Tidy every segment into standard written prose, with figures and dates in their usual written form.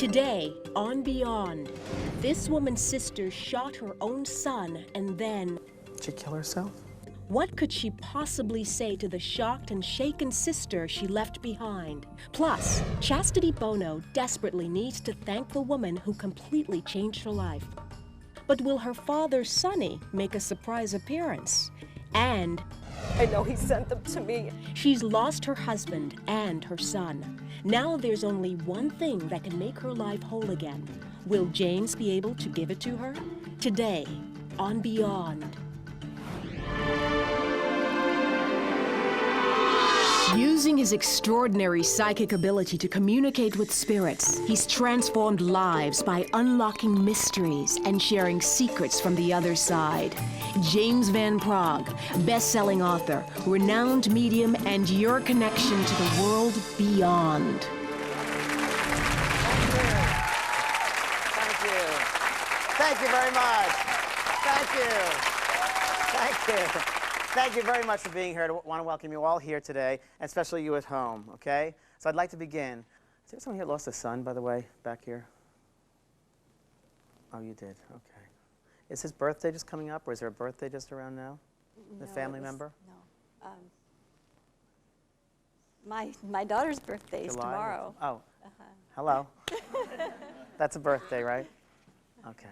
Today, on Beyond, this woman's sister shot her own son and then... Did she kill herself? What could she possibly say to the shocked and shaken sister she left behind? Plus, Chastity Bono desperately needs to thank the woman who completely changed her life. But will her father, Sonny, make a surprise appearance? And I know he sent them to me. she's lost her husband and her son. Now there's only one thing that can make her life whole again. Will James be able to give it to her? Today, on Beyond. Using his extraordinary psychic ability to communicate with spirits, he's transformed lives by unlocking mysteries and sharing secrets from the other side. James Van Praagh, best-selling author, renowned medium, and your connection to the world beyond. Thank you. Thank you very much. Thank you. Thank you. Thank you very much for being here. I want to welcome you all here today, and especially you at home, okay? So I'd like to begin. Is there someone here lost a son, by the way, back here? Oh, you did, okay. Is his birthday just coming up, or is there a birthday just around now? The family member? No. My daughter's birthday is July? tomorrow. Oh, hello. That's a birthday, right? Okay.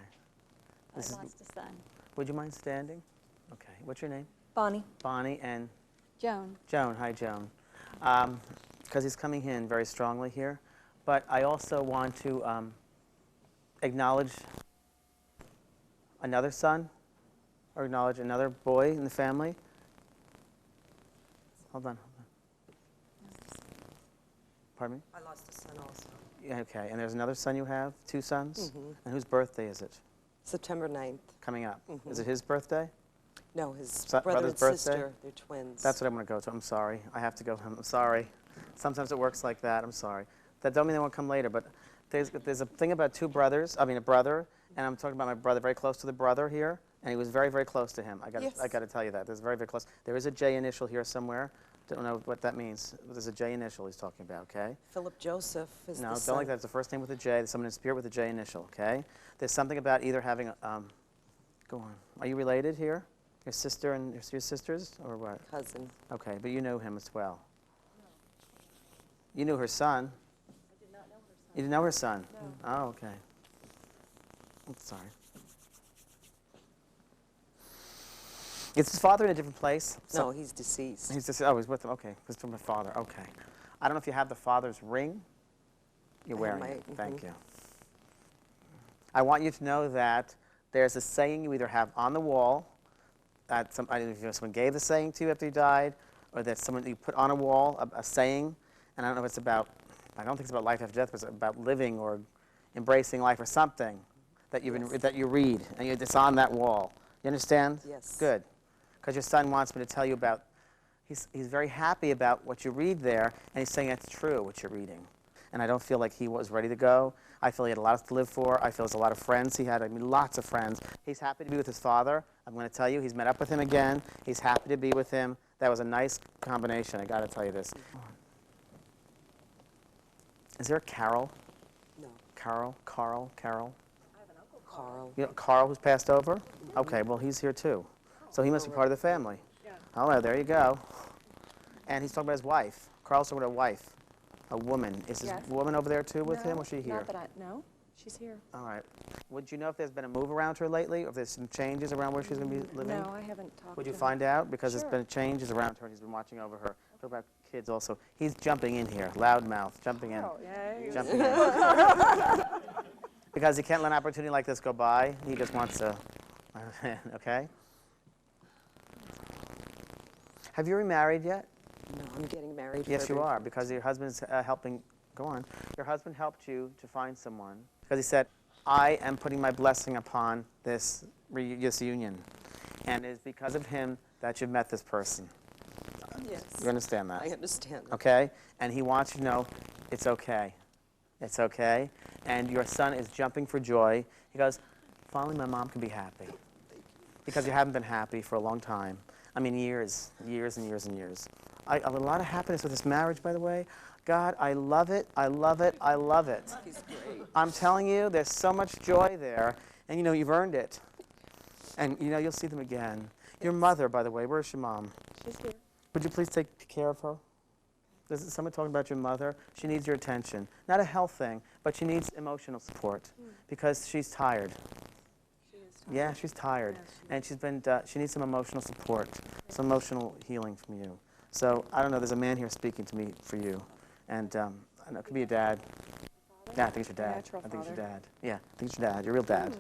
I lost a son. Would you mind standing? Okay, what's your name? Bonnie. Bonnie and? Joan. Joan, hi Joan. Because he's coming in very strongly here, but I also want to acknowledge another son, or acknowledge another boy in the family. Hold on. Pardon me? I lost a son also. Yeah, okay, and there's another son you have, two sons? Mm-hmm. And whose birthday is it? September 9th. Coming up. Mm-hmm. Is it his birthday? No, his Brother's brother and birthday? sister, they're twins. That's what I'm going to go to. I'm sorry. I have to go. I'm sorry. Sometimes it works like that. I'm sorry. That don't mean they won't come later, but there's a thing about two brothers, I mean a brother, and I'm talking about my brother, very close to the brother here, and he was very, very close to him. I got to tell you that. There's very, very close. There is a J initial here somewhere. Don't know what that means. There's a J initial he's talking about, okay? Philip Joseph is No, the don't son. like that. It's the first name with a J. There's someone in spirit with a J initial, okay? There's something about either having a, go on. Are you related here? Your sister and your sisters, or what? Cousin. Okay, but you knew him as well. No. You knew her son. I did not know her son. You didn't know her son? No. Oh, okay. I'm sorry. Is his father in a different place? No, he's deceased. He's just, oh, he's with him. Okay, he's from the father. Okay. I don't know if you have the father's ring. You're wearing it. Thank you. I want you to know that there's a saying you either have on the wall, that I don't know if someone gave the saying to you after you died, or that someone you put on a wall, a saying, and I don't know if it's about, I don't think it's about life after death, but it's about living or embracing life or something that that you read, and it's on that wall. You understand? Yes. Good. Because your son wants me to tell you about, he's very happy about what you read there, and he's saying that's true, what you're reading. And I don't feel like he was ready to go. I feel he had a lot to live for. I feel there's a lot of friends he had. I mean, lots of friends. He's happy to be with his father. I'm going to tell you, he's met up with him again. He's happy to be with him. That was a nice combination. I got to tell you this. Is there a Carol? No. Carol? Carl? Carol? I have an uncle. Carl. You know, Carl who's passed over? Okay, well, he's here too. So he must be part of the family. Yeah. Oh, there you go. And he's talking about his wife. Carl's talking about a wife. A woman. Is his woman over there too with him, or is she here? No, she's here. All right. Would you know if there's been a move around her lately, or if there's some changes around where she's going to be living? No, I haven't talked Would to you her. find out? Because Sure. there's been changes around her, and he's been watching over her. Talk about kids also. He's jumping in here, loudmouth, jumping in. Oh, yeah. Jumping in. Because he can't let an opportunity like this go by. He just wants to, okay? Have you remarried yet? No, I'm getting married. Yes, you February are, because your husband's helping. Go on. Your husband helped you to find someone because he said, I am putting my blessing upon this union. And it is because of him that you've met this person. Yes. You understand that? I understand that. Okay? And he wants you to know it's okay. It's okay. And your son is jumping for joy. He goes, finally my mom can be happy. Because you haven't been happy for a long time. I mean, years and years and years. A lot of happiness with this marriage, by the way. God, I love it, I love it, I love it. He's great. I'm telling you, there's so much joy there, and you know, you've earned it. And you know, you'll see them again. Your mother, by the way, where's your mom? She's here. Would you please take care of her? Is someone talking about your mother? She needs your attention. Not a health thing, but she needs emotional support because she's tired. She is tired. Yeah, she's tired. Yes, And she needs some emotional support, some emotional healing from you. So, I don't know, there's a man here speaking to me for you. And I don't know, it could be a dad. Yeah, I think it's your dad. Natural I think it's your father. dad. Yeah, I think it's your dad, your real dad.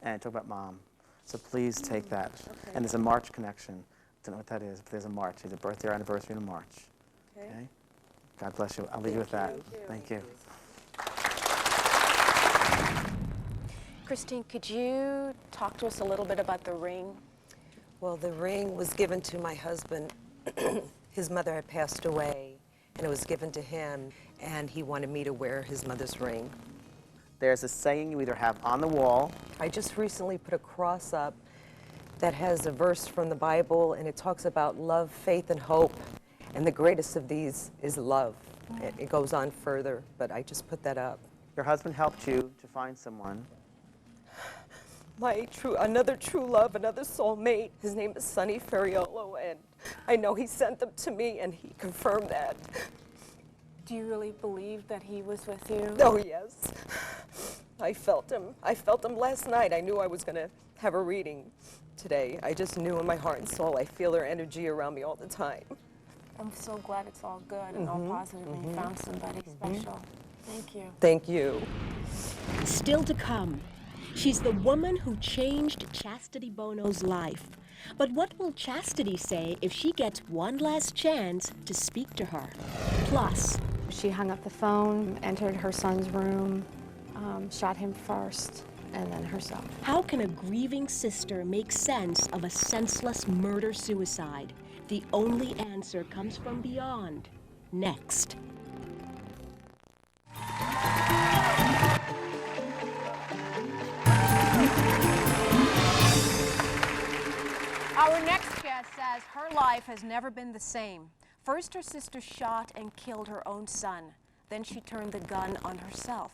And talk about mom. So please take that. Okay. And there's a March connection. Don't know what that is, but there's a March. There's a birthday or anniversary in March. Okay? God bless you. I'll leave you with that. Thank you. Christine, could you talk to us a little bit about the ring? Well, the ring was given to my husband. His mother had passed away, and it was given to him, and he wanted me to wear his mother's ring. There's a saying you either have on the wall. I just recently put a cross up that has a verse from the Bible, and it talks about love, faith, and hope. And the greatest of these is love. It goes on further, but I just put that up. Your husband helped you to find someone. Another true love, another soulmate. His name is Sonny Ferriolo, and I know he sent them to me, and he confirmed that. Do you really believe that he was with you? Oh, yes. I felt him. I felt him last night. I knew I was going to have a reading today. I just knew in my heart and soul. I feel their energy around me all the time. I'm so glad it's all good and all positive and you found somebody special. Thank you. Thank you. Still to come, she's the woman who changed Chastity Bono's life. But what will Chastity say if she gets one last chance to speak to her? Plus, she hung up the phone, entered her son's room, shot him first, and then herself. how can a grieving sister make sense of a senseless murder-suicide? The only answer comes from beyond. Next. Our next guest says her life has never been the same. First, her sister shot and killed her own son. Then she turned the gun on herself.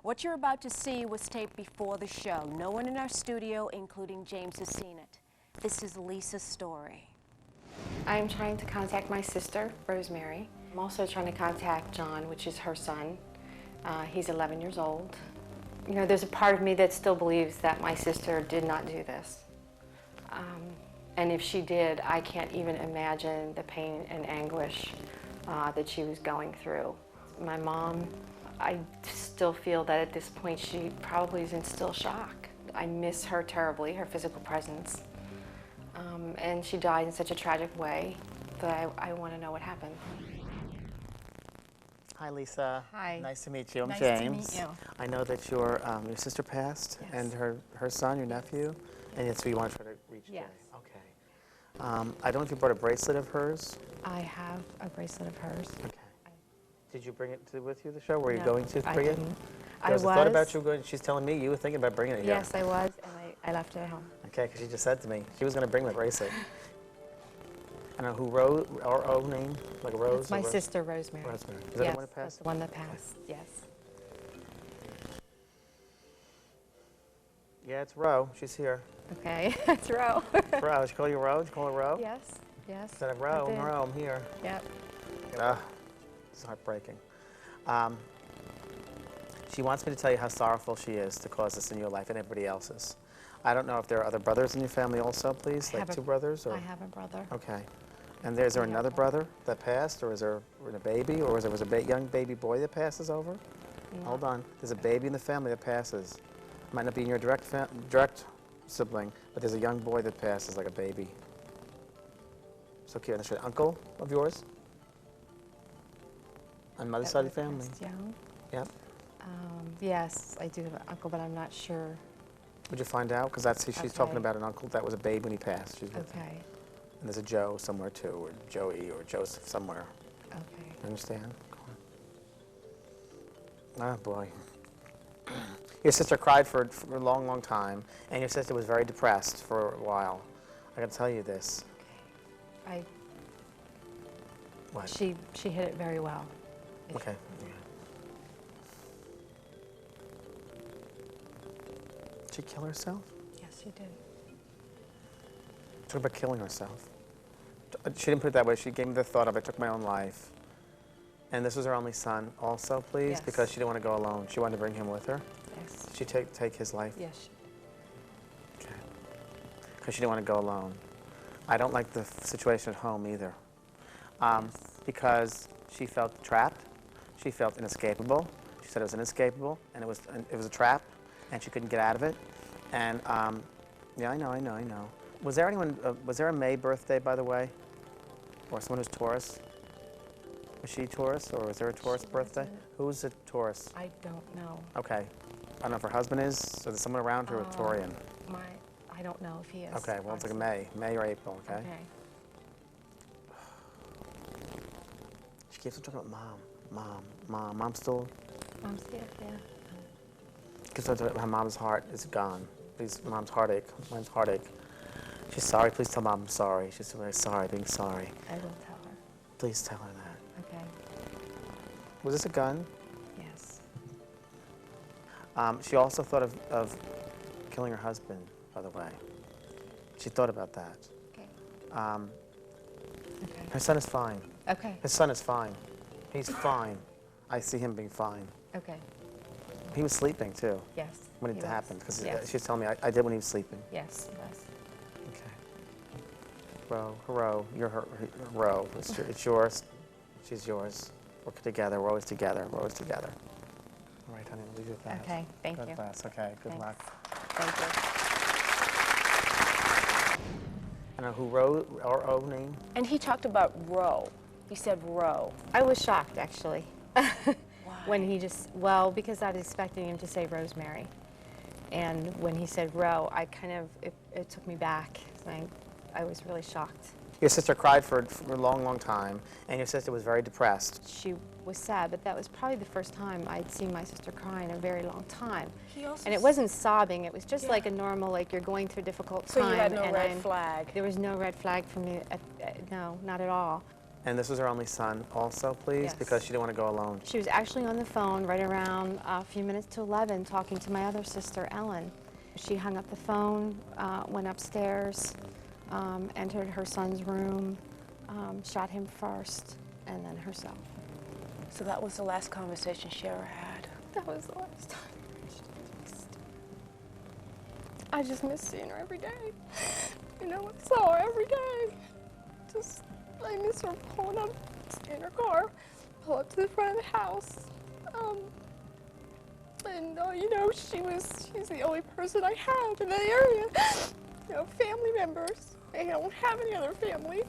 What you're about to see was taped before the show. No one in our studio, including James, has seen it. This is Lisa's story. I'm trying to contact my sister, Rosemary. I'm also trying to contact John, which is her son. He's 11 years old. You know, there's a part of me that still believes that my sister did not do this. And if she did, I can't even imagine the pain and anguish that she was going through. My mom, I still feel that at this point she probably is in still shock. I miss her terribly, her physical presence. And she died in such a tragic way that I want to know what happened. Hi, Lisa. Hi. Nice to meet you. I'm Nice James. to meet you. I know that your sister passed, Yes. and her son, your nephew, and it's who you want to try to reach Yes. today. Okay. I don't know if you brought a bracelet of hers. I have a bracelet of hers. Okay. Did you bring it with you to the show? Were you No, going to I bring it? didn't. There was a thought about you going. She's telling me you were thinking about bringing it here. Yes, I was, and I left it at home. Okay, because she just said to me she was going to bring the bracelet. I don't know who Rose, our own name, like Rose. It's my or Rose? sister, Rosemary. Rosemary. Is that Yes, the one that that's passed? the one that passed, yes. Yeah, it's Ro. She's here. Okay, it's Ro. It's Ro. Did she call you Ro? Did you call her Ro? Yes, yes. Instead of Ro, I did. Ro, I'm here. Yep. It's heartbreaking. She wants me to tell you how sorrowful she is to cause this in your life and everybody else's. I don't know if there are other brothers in your family also, please, like two brothers? Or? I have a brother. Okay. And is there another brother that passed, or is there a baby, or was a young baby boy that passes over? No. Hold on. There's a baby in the family that passes. Might not be in your direct sibling, but there's a young boy that passes like a baby. So cute. And that's your uncle of yours? On mother's side of the family? Passed young. Yep. Yes, I do have an uncle, but I'm not sure. Would you find out? Because that's who she's talking Okay. about, an uncle that was a babe when he passed. She's with him. Okay, And there's a Joe somewhere too, or Joey, or Joseph somewhere. okay. You understand? Oh boy. Your sister cried for a long, long time, and your sister was very depressed for a while. I can tell you this. I, What? she hit it very well. Okay. Yeah. she kill herself? Yes, she did. Talk about killing herself. She didn't put it that way. She gave me the thought of, I took my own life. And this was her only son also, please? Yes. Because she didn't want to go alone. She wanted to bring him with her. Yes. Did she take his life? Yes. Okay. Because she didn't want to go alone. I don't like the situation at home either. Because she felt trapped. She felt inescapable. She said it was inescapable, and it was a trap, and she couldn't get out of it. And yeah, I know. Was there anyone? Was there a May birthday, by the way, or someone who's Taurus? Was she Taurus, or was there a Taurus birthday? Who's a Taurus? I don't know. Okay. I don't know if her husband is, so there's someone around her, a Taurian. I don't know if he is. Okay, well, it's like a May or April, okay? Okay. She keeps on talking about mom. Mom's still, Mom's here, yeah. keeps on talking about how mom's heart is gone. Please, mom's heartache. She's sorry, please tell mom I'm sorry. She's very sorry, being sorry. I will tell her. Please tell her that. Okay. Was this a gun? Yes. She also thought of killing her husband, by the way. She thought about that. Okay. Okay. Her son is fine. Okay. His son is fine. He's fine. I see him being fine. Okay. He was sleeping, too, Yes. when he it was. happened. Because Yes. she was telling me I did when he was sleeping. Yes, he was. Okay. Row, you're her row. It's yours. She's yours. We're together. We're always together. We're always together. All right, honey, we'll leave you with that. Okay, thank you. God bless. Okay, good Thanks. luck. Thank you. I know who wrote our O name? And he talked about row. He said row. I was shocked, actually. When he just, well, because I was expecting him to say Rosemary. And when he said Roe, I kind of, it took me back. I was really shocked. Your sister cried for a long, long time, and your sister was very depressed. She was sad, but that was probably the first time I'd seen my sister cry in a very long time. And it wasn't sobbing, it was just like a normal, like you're going through a difficult time. So you had no and red flag? There was no red flag for me, no, not at all. And this was her only son also, please, Yes. because she didn't want to go alone. She was actually on the phone right around a few minutes to 11 talking to my other sister, Ellen. She hung up the phone, went upstairs, entered her son's room, shot him first, and then herself. So that was the last conversation she ever had? That was the last time. I just miss seeing her every day. You know, I saw her every day. I miss her pulling up in her car, pull up to the front of the house. You know, she's the only person I have in that area. You know, family members. I don't have any other family.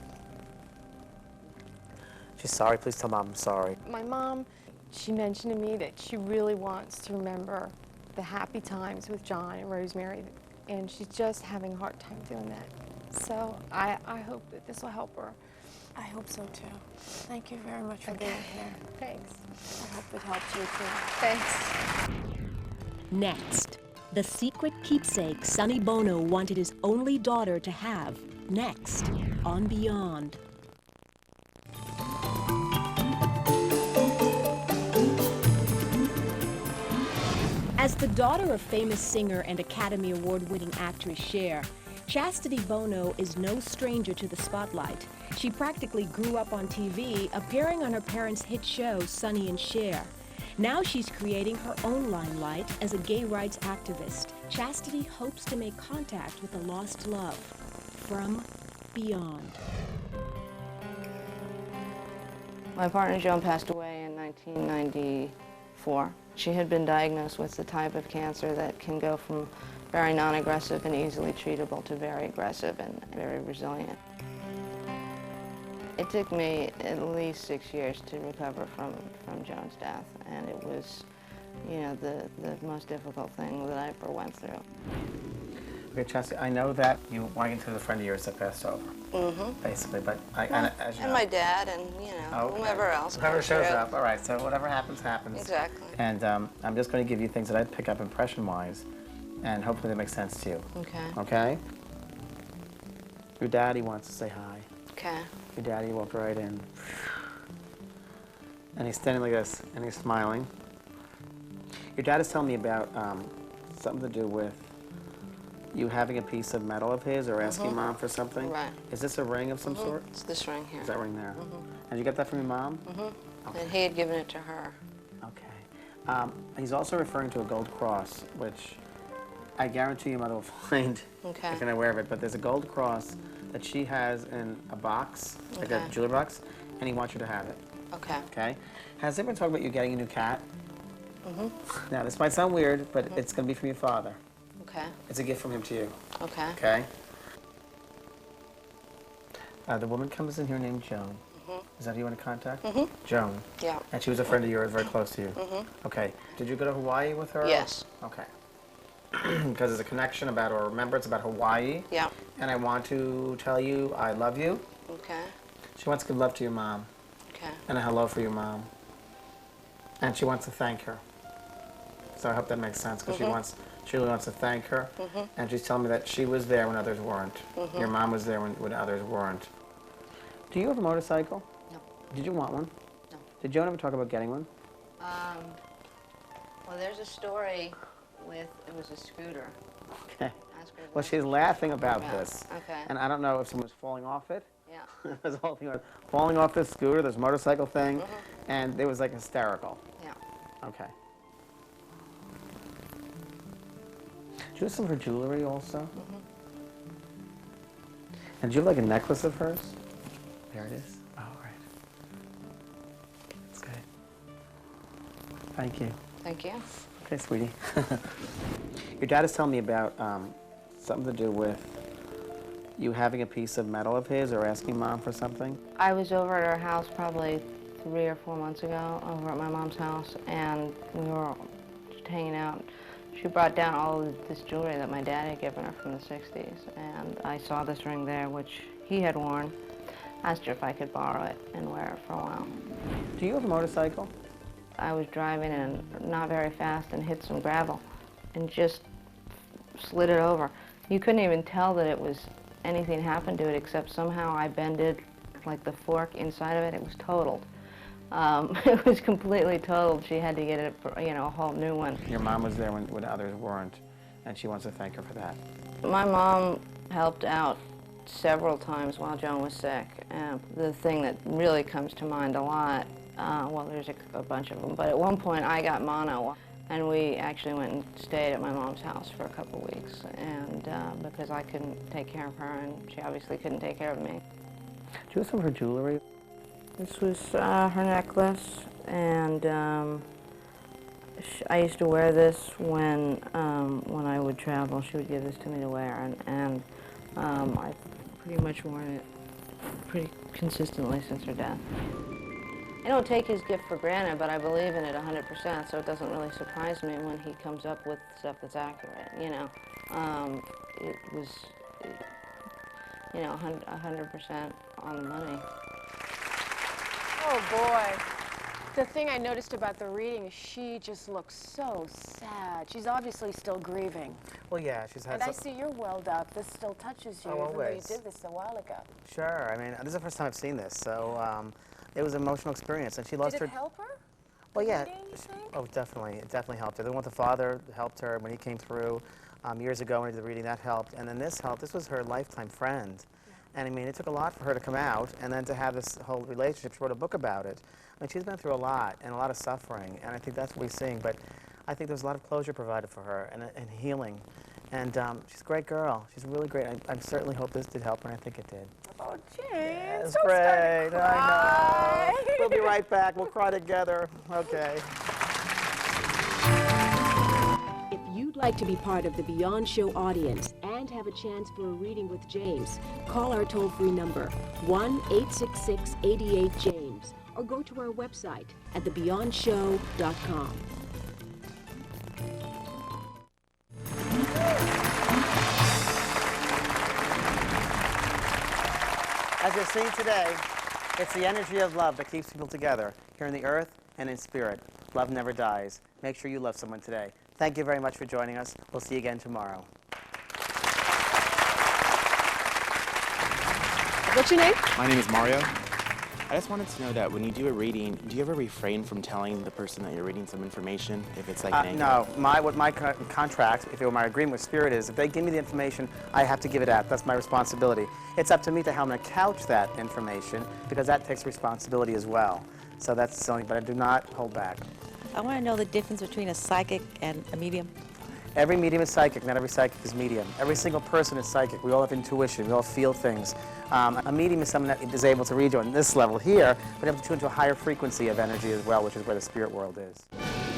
She's sorry. Please tell mom I'm sorry. My mom, she mentioned to me that she really wants to remember the happy times with John and Rosemary, and she's just having a hard time doing that. So I hope that this will help her. I hope so too. Thank you very much for being here. Thanks. I hope it helps you too. Thanks. Next, the secret keepsake Sonny Bono wanted his only daughter to have. Next, on Beyond. As the daughter of famous singer and Academy Award-winning actress Cher, Chastity Bono is no stranger to the spotlight. She practically grew up on TV, appearing on her parents' hit show, Sonny and Cher. Now she's creating her own limelight as a gay rights activist. Chastity hopes to make contact with a lost love from beyond. My partner Joan passed away in 1994. She had been diagnosed with the type of cancer that can go from very non-aggressive and easily treatable to very aggressive and very resilient. It took me at least 6 years to recover from Joan's death, and it was, you know, the most difficult thing that I ever went through. Okay, Chastity, I know that you want to get to the friend of yours that passed over, basically, but as you know. And my dad and, you know, Okay. whomever else. Whoever comes shows through. up, all right, so whatever happens, happens. Exactly. And I'm just going to give you things that I'd pick up impression-wise, and hopefully that makes sense to you. Okay. Okay? Your daddy wants to say hi. Okay. Your daddy walked right in. And he's standing like this, and he's smiling. Your dad is telling me about something to do with you having a piece of metal of his or asking Mom for something? Right. Is this a ring of some sort? It's this ring here. Is that ring there? And you get that from your mom? Okay. And he had given it to her. Okay. He's also referring to a gold cross, which I guarantee your mother will find Okay. if you're not aware of it, but there's a gold cross that she has in a box, like a Okay. jewelry box, and he wants you to have it. Okay. Okay? Has anyone talked about you getting a new cat? Now, this might sound weird, but it's going to be from your father. Okay. It's a gift from him to you. Okay. Okay? The woman comes in here named Joan. Is that who you want to contact? Joan. Yeah. And she was a friend of yours, very close to you. Okay. Did you go to Hawaii with her? Yes. Okay. Because there's a connection about, or remembrance about Hawaii. Yeah. And I want to tell you I love you. Okay. She wants to give love to your mom Okay. and a hello for your mom. And she wants to thank her. So I hope that makes sense because she really wants to thank her. And she's telling me that she was there when others weren't. Your mom was there when others weren't. Do you have a motorcycle? No. Did you want one? No. Did Joan ever talk about getting one? Well, there's a story with, it was a scooter. Okay. Ask her Well, what she's she laughing talked about this. Okay. And I don't know if someone was falling off it. Yeah. There's a whole thing about falling off this scooter, this motorcycle thing, and it was like hysterical. Yeah. Okay. Do you have some of her jewelry also? And do you have like a necklace of hers? There it is. Oh, all right. That's good. Thank you. Thank you. Okay, sweetie. Your dad is telling me about something to do with you having a piece of metal of his or asking Mom for something. I was over at our house probably 3 or 4 months ago, over at my mom's house, and we were just hanging out. She brought down all of this jewelry that my dad had given her from the 60s, and I saw this ring there, which he had worn. Asked her if I could borrow it and wear it for a while. Do you have a motorcycle? I was driving and not very fast and hit some gravel and just slid it over. You couldn't even tell that it was anything happened to it except somehow I bended like the fork inside of it. It was totaled. It was completely totaled. She had to get it, a whole new one. Your mom was there when others weren't, and she wants to thank her for that. My mom helped out several times while Joan was sick. The thing that really comes to mind a lot, well, there's a bunch of them, but at one point I got mono, and we actually went and stayed at my mom's house for a couple weeks, and because I couldn't take care of her, and she obviously couldn't take care of me. Do you have some of her jewelry? This was her necklace, and I used to wear this when I would travel. She would give this to me to wear, and I've pretty much worn it pretty consistently since her death. I don't take his gift for granted, but I believe in it 100%, so it doesn't really surprise me when he comes up with stuff that's accurate, It was, 100% on the money. Oh boy. The thing I noticed about the reading is she just looks so sad. She's obviously still grieving. Well, yeah, she's had And I see you're welled up. This still touches you, Oh, even though you always. did this a while ago. Sure, I mean, this is the first time I've seen this, so it was an emotional experience, and she lost Did her... it help her? Well, the yeah. reading, you think? Oh, definitely. It definitely helped her. The one with the father helped her when he came through years ago when he did the reading. That helped. And then this helped. This was her lifetime friend. Yeah. And, I mean, it took a lot for her to come out and then to have this whole relationship. She wrote a book about it. I mean, she's been through a lot and a lot of suffering, and I think that's what we're seeing. But I think there's a lot of closure provided for her and healing. And she's a great girl. She's really great. I certainly hope this did help her, and I think it did. Oh, James, It's don't great. start to cry. I know. We'll be right back. We'll cry together. Okay. If you'd like to be part of the Beyond Show audience and have a chance for a reading with James, call our toll-free number, 1-866-88-JAMES, or go to our website at thebeyondshow.com. As you're seeing today, it's the energy of love that keeps people together here on the earth and in spirit. Love never dies. Make sure you love someone today. Thank you very much for joining us. We'll see you again tomorrow. What's your name? My name is Mario. I just wanted to know that when you do a reading, do you ever refrain from telling the person that you're reading some information if it's like an No, what my contract, if it were my agreement with Spirit is, if they give me the information, I have to give it out. That's my responsibility. It's up to me to how I'm going to couch that information, because that takes responsibility as well. So that's something, but I do not hold back. I want to know the difference between a psychic and a medium. Every medium is psychic, not every psychic is medium. Every single person is psychic. We all have intuition. We all feel things. A medium is someone that is able to read you on this level here, but able to tune into a higher frequency of energy as well, which is where the spirit world is.